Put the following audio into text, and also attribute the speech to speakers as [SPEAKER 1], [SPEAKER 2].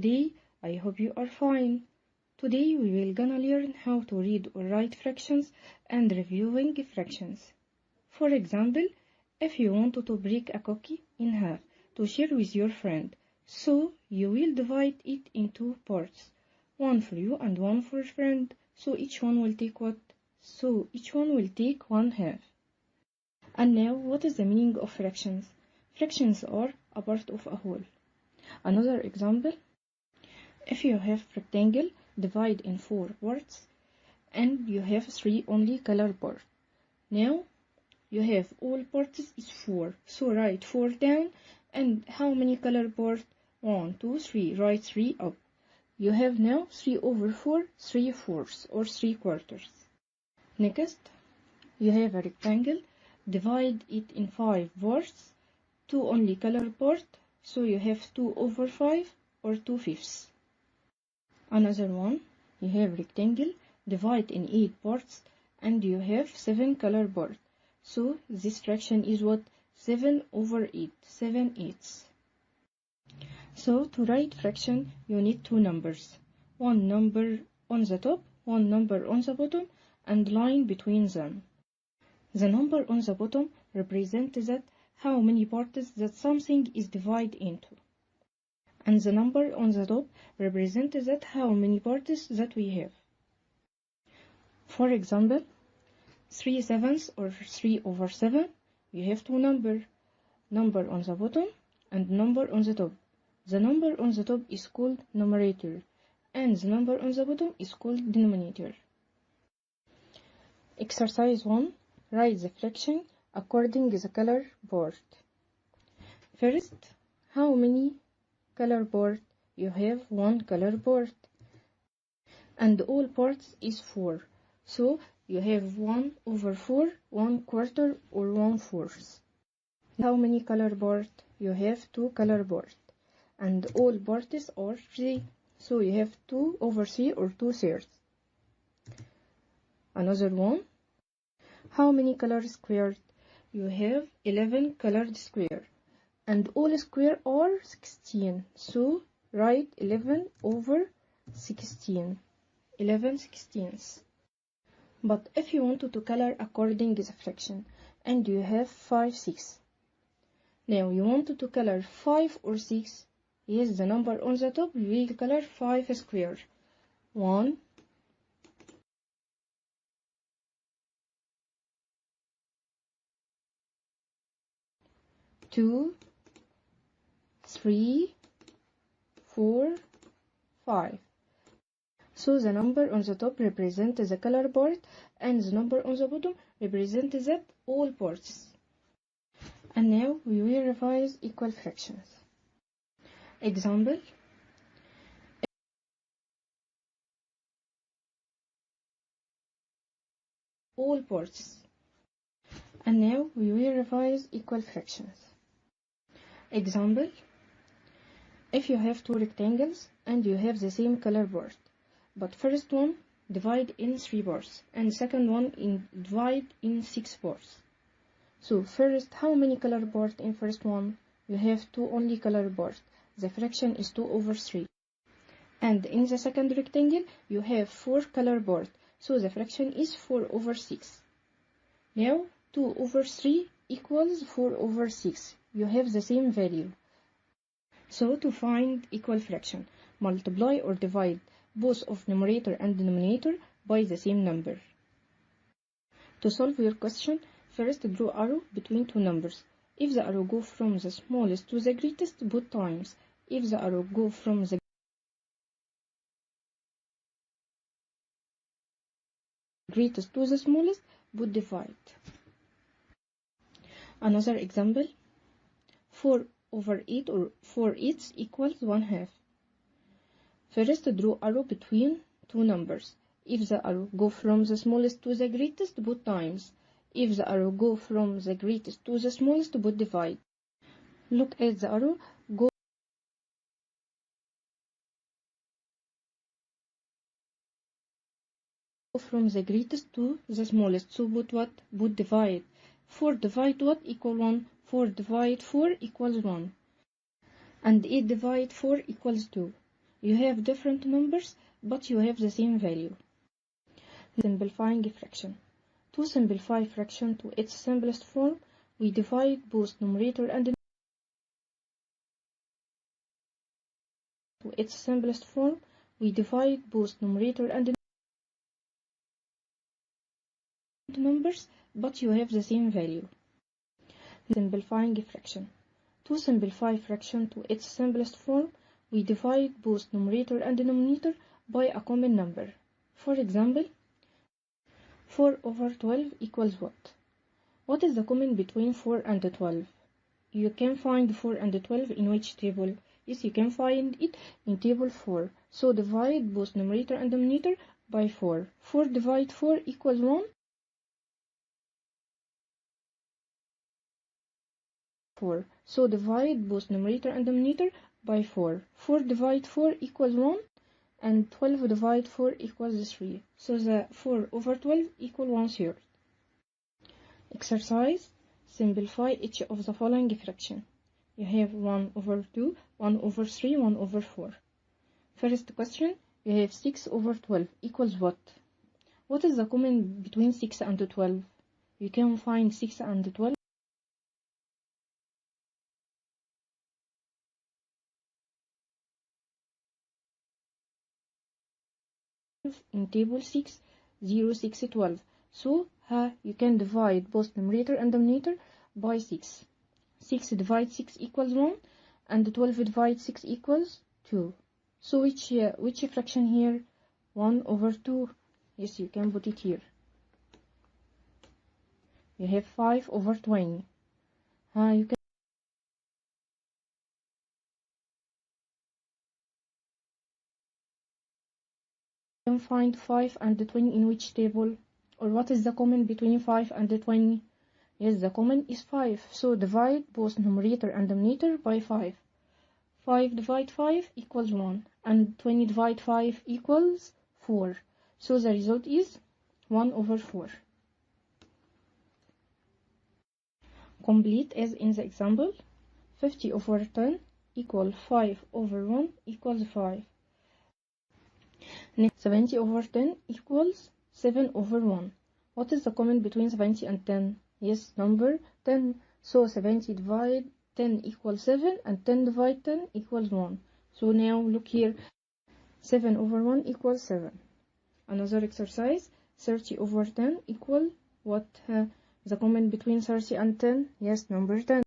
[SPEAKER 1] Today, I hope you are fine. Today we will gonna learn how to read or write fractions and reviewing fractions. For example, if you want to break a cookie in half to share with your friend, so you will divide it into parts. One for you and one for a friend. So each one will take what? So each one will take one half. And now, what is the meaning of fractions? Fractions are a part of a whole. Another example, if you have rectangle, divide in 4 parts, and you have 3 only color parts. Now, you have all parts is 4, so write 4 down, and how many color parts? 1, 2, 3, write 3 up. You have now 3 over 4, 3/4 or 3/4. Next, you have a rectangle, divide it in 5 parts, 2 only color part, so you have 2 over 5 or 2/5. Another one, you have rectangle, divide in 8 parts, and you have 7 color parts. So this fraction is what? 7 over 8, 7/8. So to write fraction, you need 2 numbers. One number on the top, one number on the bottom, and line between them. The number on the bottom represents that how many parts that something is divided into. And the number on the top represents that how many parts that we have. For example, 3/7 or 3 over 7, you have 2 numbers. Number on the bottom and number on the top. The number on the top is called numerator, and the number on the bottom is called denominator. Exercise 1. Write the fraction according to the color board. First, how many color board? You have 1 color board, and all parts is 4. So you have 1 over 4, 1/4 or 1/4. How many color board? You have 2 color board, and all parts are 3. So you have 2 over 3 or 2/3. Another one. How many color squared? You have 11 colored square, and all square are 16. So write 11 over 16. 11/16. But if you want to color according to the fraction, and you have 5, 6. Now you want to color 5 or 6. Yes, the number on the top, we will color 5 square. 1, 2, 3, 4, 5. So the number on the top represents the color part, and the number on the bottom represents that all parts. And now we will revise equal fractions. Example. All parts. And now we will revise equal fractions. Example. If you have 2 rectangles and you have the same color board, but first one divide in 3 parts and second one divide in 6 parts. So first, how many color board in first one? You have 2 only color board. The fraction is 2 over 3. And in the second rectangle, you have 4 color board. So the fraction is 4 over 6. Now 2 over 3 equals 4 over 6. You have the same value. So to find equal fraction, multiply or divide both of numerator and denominator by the same number. To solve your question, first draw arrow between 2 numbers. If the arrow go from the smallest to the greatest, put times. If the arrow go from the greatest to the smallest, put divide. Another example, 4 over 8 or 4/8 equals 1/2. First, draw arrow between 2 numbers. If the arrow go from the smallest to the greatest, put times. If the arrow go from the greatest to the smallest, put divide. Look at the arrow go from the greatest to the smallest. So put what? Put divide. 4 divide what? Equal 1. 4 divide 4 equals 1. And 8 divide 4 equals 2. You have different numbers, but you have the same value. Simplifying fraction. To simplify fraction to its simplest form, we divide both numerator and numbers, but you have the same value. Simplifying fraction. To simplify fraction to its simplest form, we divide both numerator and denominator by a common number. For example, 4 over 12 equals what? What is the common between 4 and 12? You can find 4 and 12 in which table? Yes, you can find it in table 4. So divide both numerator and denominator by 4. 4 divided 4 equals 1. 4. So divide both numerator and denominator by 4. 4 divided 4 equals 1. And 12 divided 4 equals 3. So the 4 over 12 equals 1/3. Exercise. Simplify each of the following fraction. You have 1 over 2, 1 over 3, 1 over 4. First question, you have 6 over 12 equals what? What is the common between 6 and 12? You can find 6 and 12 in table 6, 0, 6, 12. So you can divide both numerator and denominator by 6. 6 divided 6 equals 1, and 12 divided 6 equals 2. So which fraction here? 1 over 2. Yes, you can put it here. You have 5 over 20. You can find 5 and 20 in which table? Or what is the common between 5 and 20? Yes, the common is 5. So divide both numerator and denominator by 5. 5 divided 5 equals 1. And 20 divided 5 equals 4. So the result is 1 over 4. Complete as in the example. 50 over 10 equals 5 over 1 equals 5. 70 over 10 equals 7 over 1. What is the common between 70 and 10? Yes, number 10. So 70 divided 10 equals 7, and 10 divided 10 equals 1. So now look here. 7 over 1 equals 7. Another exercise. 30 over 10 equal what? The common between 30 and 10? Yes, number 10.